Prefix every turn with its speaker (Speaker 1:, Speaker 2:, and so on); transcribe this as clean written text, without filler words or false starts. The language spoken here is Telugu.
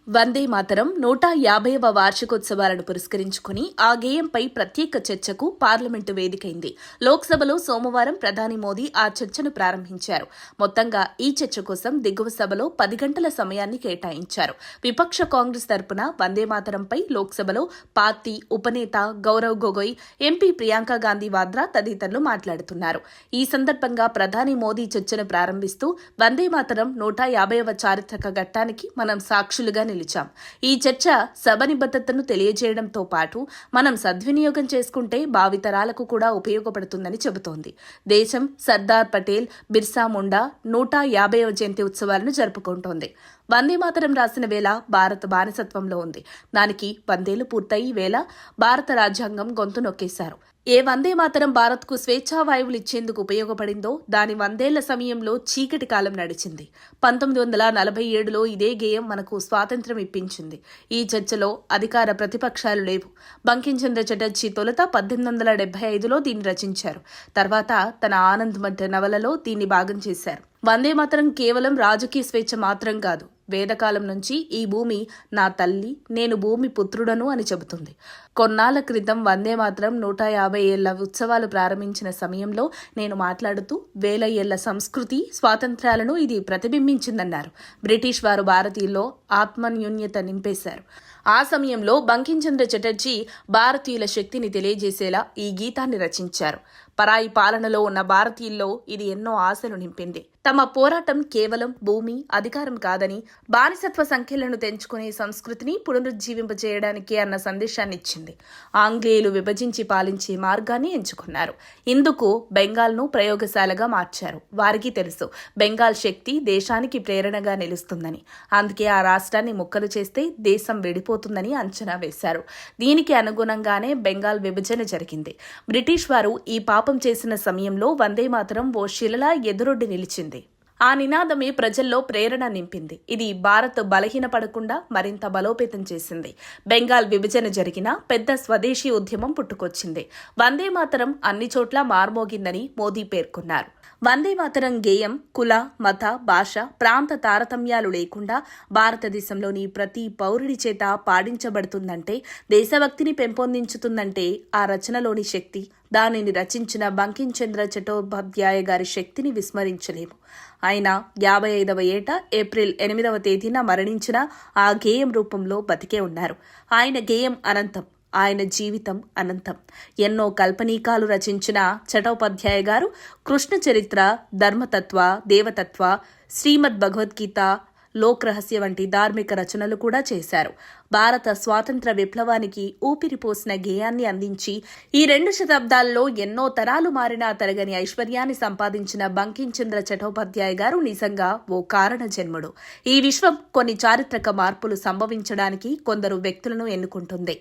Speaker 1: వందే మాతరం 150వ వార్షికోత్సవాలను పురస్కరించుకుని ఆ గేయంపై ప్రత్యేక చర్చకు పార్లమెంటు వేదికైంది. లోక్సభలో సోమవారం ప్రధాని మోదీ ఆ చర్చను ప్రారంభించారు. మొత్తంగా ఈ చర్చ కోసం దిగువ సభలో 10 గంటల సమయాన్ని కేటాయించారు. విపక్ష కాంగ్రెస్ తరపున వందే మాతరంపై లోక్సభలో పార్టీ ఉపనేత గౌరవ్ గొగోయ్, ఎంపీ ప్రియాంక గాంధీ వాద్రా తదితరులు మాట్లాడుతున్నారు. ఈ సందర్భంగా ప్రధాని మోదీ చర్చను ప్రారంభిస్తూ వందే మాతరం 150వ చారిత్రక ఘట్టానికి మనం సాక్షులుగా నిలిచాం. ఈ చర్చ సభ నిబద్ధతను తెలియజేయడంతో పాటు మనం సద్వినియోగం చేసుకుంటే భావితరాలకు కూడా ఉపయోగపడుతుందని చెబుతోంది. దేశం సర్దార్ పటేల్, బిర్సా ముండా 150వ జయంతి ఉత్సవాలను జరుపుకుంటోంది. వందే మాతరం రాసిన వేళ భారత్ బానిసత్వంలో ఉంది. దానికి 100 ఏళ్లు పూర్తయి వేళ భారత రాజ్యాంగం గొంతు నొక్కేశారు. ఏ వందే మాతరం భారత్కు స్వేచ్ఛా వాయువులు ఇచ్చేందుకు ఉపయోగపడిందో దాని 100 ఏళ్ల సమయంలో చీకటి కాలం నడిచింది. 1947లో ఇదే గేయం మనకు స్వాతంత్ర్యం ఇప్పించింది. ఈ చర్చలో అధికార ప్రతిపక్షాలు లేవు. బంకించంద్ర చటర్జీ తొలుత 1875లో దీన్ని రచించారు. తర్వాత తన ఆనంద్ మఠ్ నవలలో దీన్ని భాగం చేశారు. వందే మాతరం కేవలం రాజకీయ స్వేచ్ఛ మాత్రం కాదు. వేదకాలం నుంచి ఈ భూమి నా తల్లి, నేను భూమి పుత్రుడను అని చెబుతుంది. కొన్నాళ్ల క్రితం వందే మాతరం 150 ఏళ్ల ఉత్సవాలు ప్రారంభించిన సమయంలో నేను మాట్లాడుతూ 1000 ఏళ్ల సంస్కృతి, స్వాతంత్ర్యాలను ఇది ప్రతిబింబించిందన్నారు. బ్రిటిష్ వారు భారతీయుల్లో ఆత్మన్యూన్యత నింపేశారు. ఆ సమయంలో బంకించంద్ర చటర్జీ భారతీయుల శక్తిని తెలియజేసేలా ఈ గీతాన్ని రచించారు. పరాయి పాలనలో ఉన్న భారతీయుల్లో ఇది ఎన్నో ఆశలు నింపింది. తమ పోరాటం కేవలం భూమి, అధికారం కాదని, బానిసత్వ సంఖ్యలను తెంచుకునే సంస్కృతిని పునరుజ్జీవింపజేయడానికి అన్న సందేశాన్ని ఇచ్చింది. ఆంగ్లేయులు విభజించి పాలించే మార్గాన్ని ఎంచుకున్నారు. ఇందుకు బెంగాల్ను ప్రయోగశాలగా మార్చారు. వారికి తెలుసు బెంగాల్ శక్తి దేశానికి ప్రేరణగా నిలుస్తుందని. అందుకే ఆ రాష్ట్రాన్ని ముక్కలు చేస్తే దేశం విడిపోతుందని అంచనా వేశారు. దీనికి అనుగుణంగానే బెంగాల్ విభజన జరిగింది. బ్రిటిష్ వారు ఈ పాపం చేసిన సమయంలో వందే మాతరం ఓ శిలలా ఎదురొడ్డి నిలిచింది. ఆ నినాదమే ప్రజల్లో ప్రేరణ నింపింది. ఇది భారత్ బలహీనపడకుండా మరింత బలోపేతం చేసింది. బెంగాల్ విభజన జరిగిన పెద్ద స్వదేశీ ఉద్యమం పుట్టుకొచ్చింది. వందే మాతరం అన్ని చోట్ల మార్మోగిందని మోదీ పేర్కొన్నారు. వందే మాతరం గేయం కుల, మత, భాష, ప్రాంత తారతమ్యాలు లేకుండా భారతదేశంలోని ప్రతి పౌరుడి చేత పాడించబడుతుందంటే, దేశభక్తిని పెంపొందించుతుందంటే ఆ రచనలోని శక్తి, దానిని రచించిన బంకించంద్ర చటోపాధ్యాయ గారి శక్తిని విస్మరించలేము. ఆయన 55వ ఏట ఏప్రిల్ 8వ తేదీన మరణించిన ఆ గేయం రూపంలో బతికే ఉన్నారు. ఆయన గేయం అనంతం, ఆయన జీవితం అనంతం. ఎన్నో కల్పనీకాలు రచించిన చటోపాధ్యాయ గారు కృష్ణ చరిత్ర, ధర్మతత్వ, దేవతత్వ, శ్రీమద్ భగవద్గీత, లోక్ రహస్య వంటి ధార్మిక రచనలు కూడా చేశారు. భారత స్వాతంత్ర విప్లవానికి ఊపిరిపోసిన గేయాన్ని అందించి ఈ 2 శతాబ్దాల్లో ఎన్నో తరాలు మారినా తరగని ఐశ్వర్యాన్ని సంపాదించిన బంకించంద్ర చటోపాధ్యాయ గారు నిజంగా ఓ కారణ జన్ముడు. ఈ విశ్వం కొన్ని చారిత్రక మార్పులు సంభవించడానికి కొందరు వ్యక్తులను ఎన్నుకుంటుంది.